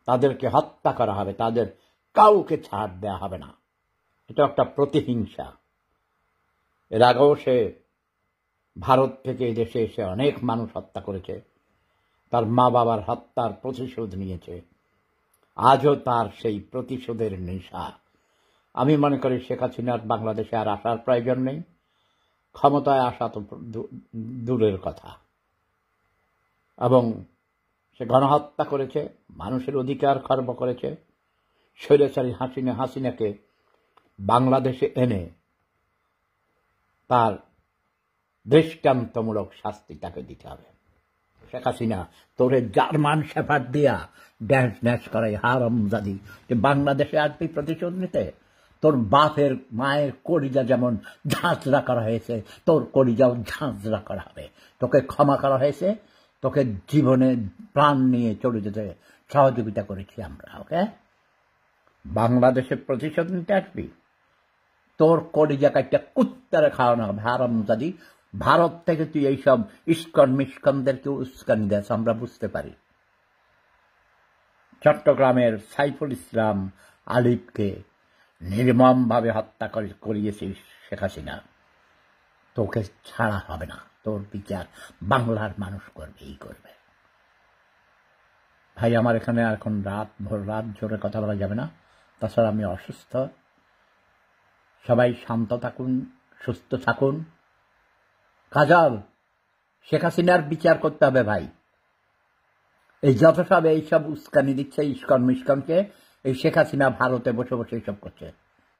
তাদেরকে হত্যা করা হবে, তাদের কাউকে ছাড় দেওয়া হবে না। এটা একটা প্রতিহিংসা। এর আগেও সে ভারত থেকে এদেশে এসে অনেক মানুষ হত্যা করেছে, তার মা বাবার হত্যার প্রতিশোধ নিয়েছে। আজও তার সেই প্রতিশোধের নেশা। আমি মনে করি শেখ হাসিনার বাংলাদেশে আর আসার প্রয়োজন নেই, ক্ষমতায় আসা তো দূরের কথা। এবং সে গণহত্যা করেছে, মানুষের অধিকার খর্ব করেছে। স্বৈরাচারী হাসিনাকে বাংলাদেশে এনে তার দৃষ্টান্তমূলক শাস্তি তাকে দিতে হবে। শেখ হাসিনা, তোরে জার্মান শেফার দিয়া ড্যাশ ড্যাশ করে হারামজাদি, যে বাংলাদেশে আসবি প্রতিশোধ নিতে। তোর বাপের মায়ের কলিজা যেমন ঝাঁঝরা করা হয়েছে, তোর কলিজাও ঝাঁঝরা করা হবে। তোকে ক্ষমা করা হয়েছে, তোকে জীবনে প্রাণ নিয়ে চলে যেতে সহযোগিতা করেছি আমরা। ওকে, বাংলাদেশের প্রতিশোধ নিতে আসবি, তোর কলিজা কাটটা কুত্তারে খাওয়ানো হবে হারামজাদি। ভারত থেকে তুই এইসব ইস্কন মিস্কনদেরকে উস্কানি দেস, আমরা বুঝতে পারি। চট্টগ্রামের সাইফুল ইসলাম আলিফকে নির্মমভাবে হত্যা করিয়েছিস শেখ হাসিনা, তোকে ছাড়া হবে না। তোর বিচার বাংলার মানুষ করবেই করবে। ভাই, আমার এখানে এখন ভোর রাত জোরে কথা বলা যাবে না, তাছাড়া আমি অসুস্থ। সবাই শান্ত থাকুন, সুস্থ থাকুন। কাজল, শেখ হাসিনার বিচার করতে হবে ভাই। এই যত সব এইসব উস্কানি দিচ্ছে ইস্কন মিস্কনকে, এই শেখ হাসিনা ভারতে বসে বসে এইসব করছে।